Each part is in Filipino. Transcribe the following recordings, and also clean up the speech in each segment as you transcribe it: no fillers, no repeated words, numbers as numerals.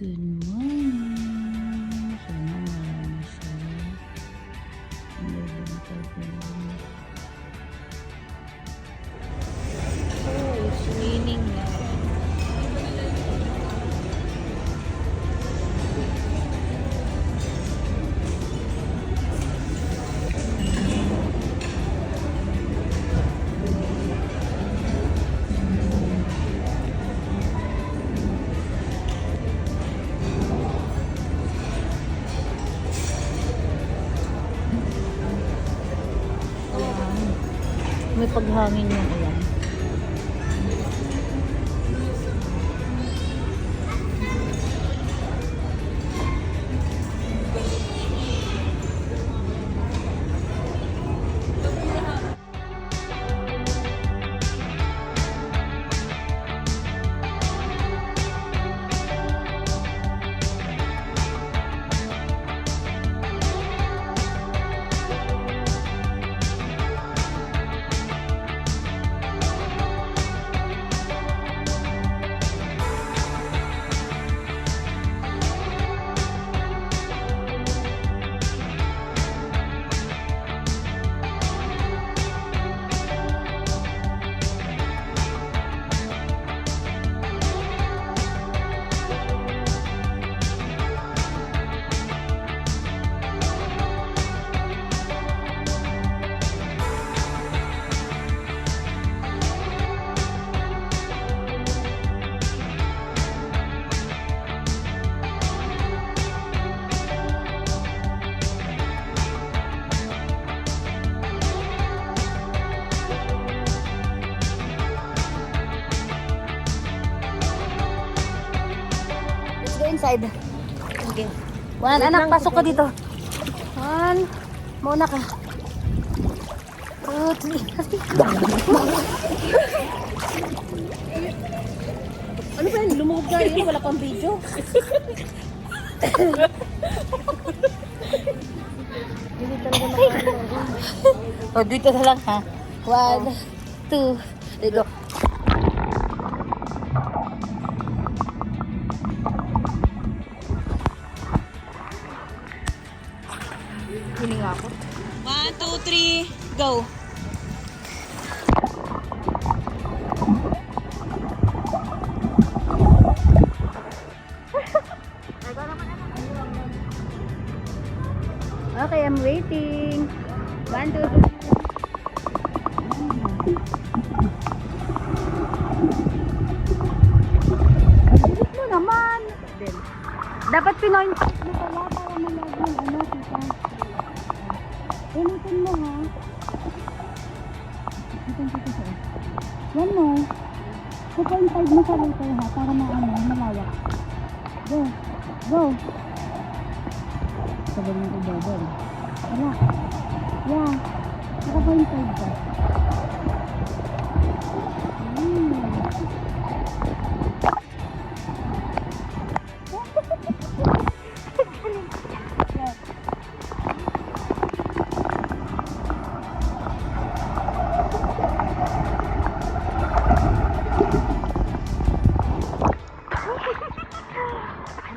Good morning. Sana marami siya. Oh, it's raining now. May paghangin yung ulan. Inside. Okay. One, anak, pasok ka dito. One. Muna ka. 2, 3. Ano ba yan? Lumugod ka rin. Wala pang video. Hindi talaga makakalaga. O, dito na lang ha. 1, 2, dito. Hiningakot. 1, 2, 3, go. Okay, I'm waiting. 1, 2, 3. Bilis mo naman. Dapat pinoint mo pala para malag yung ano, kita. Ulitin mo ha. Yan mo. 2.5 mo sa liter ha, para malawak. Go. Go. Sabay mo i-double. Wala. Yeah. 2.5 ka.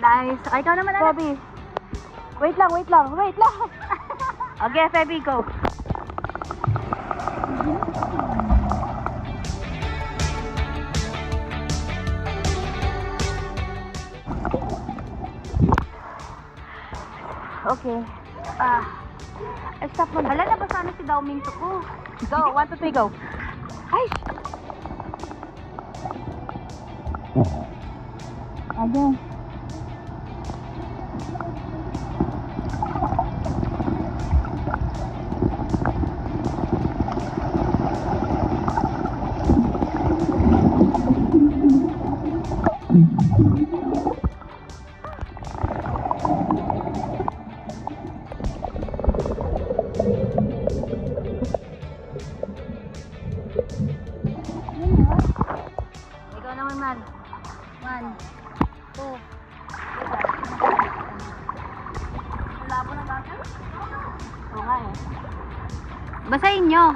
Nice. Ay, ikaw naman, Feby. Wait lang. Okay, Feby, go. Okay. Ay, stop mo. Hala, na ba sana si Dao Minto ko? Go, 1, 2, 3, go. Ay! Aga. Ikaw naman, man. 1, 2. Labo na tayo? Oo nga eh. Basahin nyo.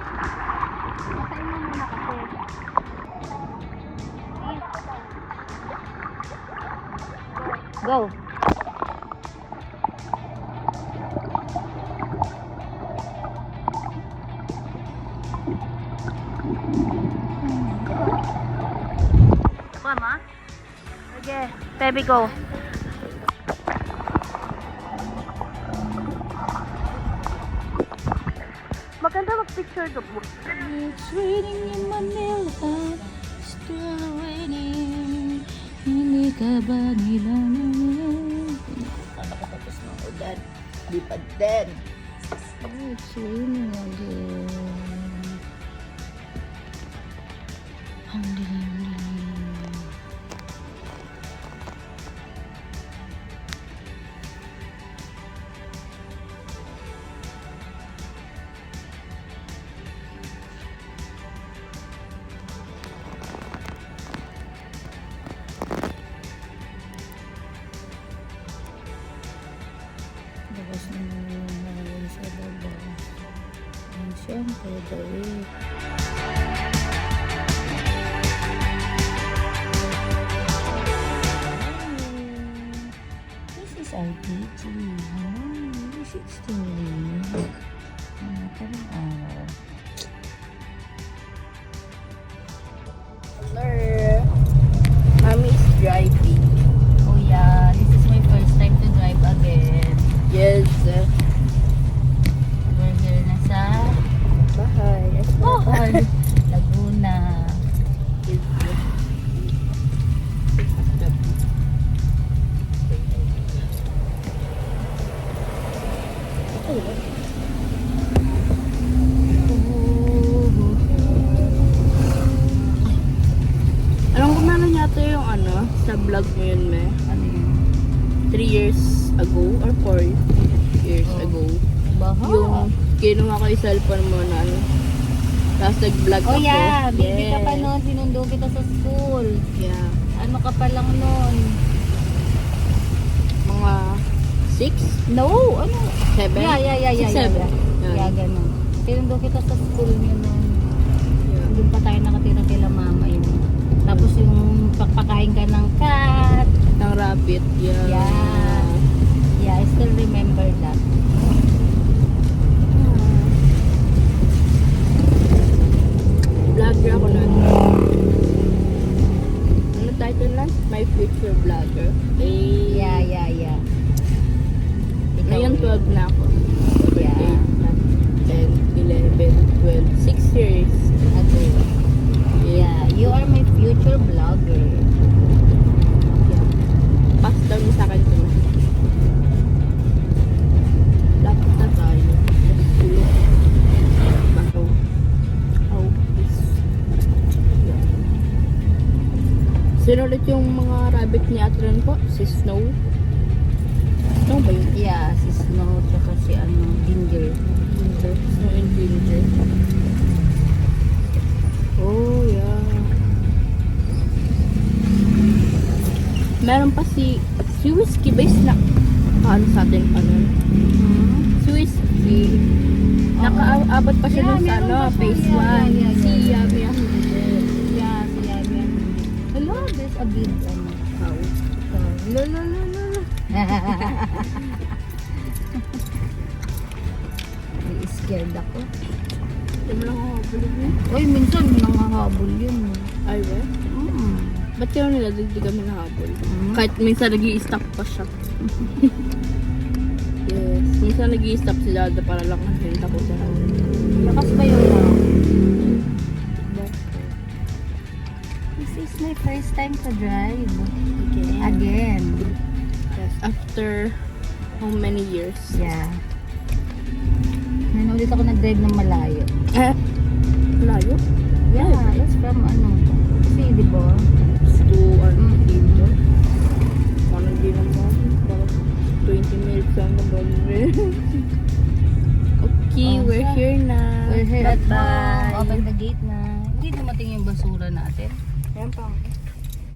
Basahin mo muna kasi. Go. Go. Tama? Sige. Baby, go. Maganda mag-picture ka po. It's raining in Manila, still raining. Hindi ka ba nilalamig? Nakatapos ng ulan. Lipad din. It's raining again. Ang dilim-dilim. Labas na naman sa baba. Ang siyempre, dawit. This is RPG. This is still raining. Parang araw. Sir, Mommy is driving. Oh yeah, this is my first time to drive again. Yes. We're here na sa Bahay. Laguna. Anong kumano yata yung sa vlog mo yun, me? Ano yun? 3 years ago or 4 years Oh. ago. Baha. Yung kinuha ko yung cellphone mo na tapos nag-vlog Oh ako. yeah, baby ka pa Yes. noon, sinundo kita sa school. Yeah. Ano ka pa lang noon? Mga 6? No, ano? 7? Yeah. 7. Yeah, ganun. Sinundo kita sa school niyo noon. Yeah. Doon pa tayo nakatira kila mama yun. Tapos yung pagpakain ka ng cat. Ng rabbit. Yeah. Yeah, I still remember that. Vlogger ako nun. Ano title lang? My future vlogger. Yeah. Ikaw Ngayon rin. 12 na ako. Yeah. 10, 11, 12, 6 years. Ago. Yeah, you are my future vlogger. Yeah. Pass down niya sa akin ito. Lapit na tayo. Tulog. Bato. Is. Yeah. Sino ulit yung mga rabbit ni Atron po? Si Snow? Snow ba yun? Yeah, si Snow tsaka si Ginger. Ginger. Snow and Ginger. Oh, yeah. Meron pa si Whiskey base na sa atin pa nun. Si Whiskey. Nakaabot pa siya dun sa meron pa siya. phase 1. Yeah. Si Yami ang Yeah, si Yami. Hello, there's a big No. Scared ako. Hindi mo lang ako niya. Uy, minsan nangahabol yun. Ay, ba? Ba't kaya nila di kami nahabol? Kahit minsan nag-i-stop pa siya. Yes. Minsan nag-i-stop si Dada para lang hantin ako sa Lakas ba yun lang? This is my first time to drive. Again. Yes. After how many years? Yeah. Ngayon ulit ako nag-drive ng malayo. Layo? Yeah, it's from kasi di ba? To dito. Parang di naman. Parang 20 minutes lang na ba? Okay, Oh, we're here na. We're here at Bye-bye. home. Open the gate na. Hindi dumating yung basura natin. Ayan pa.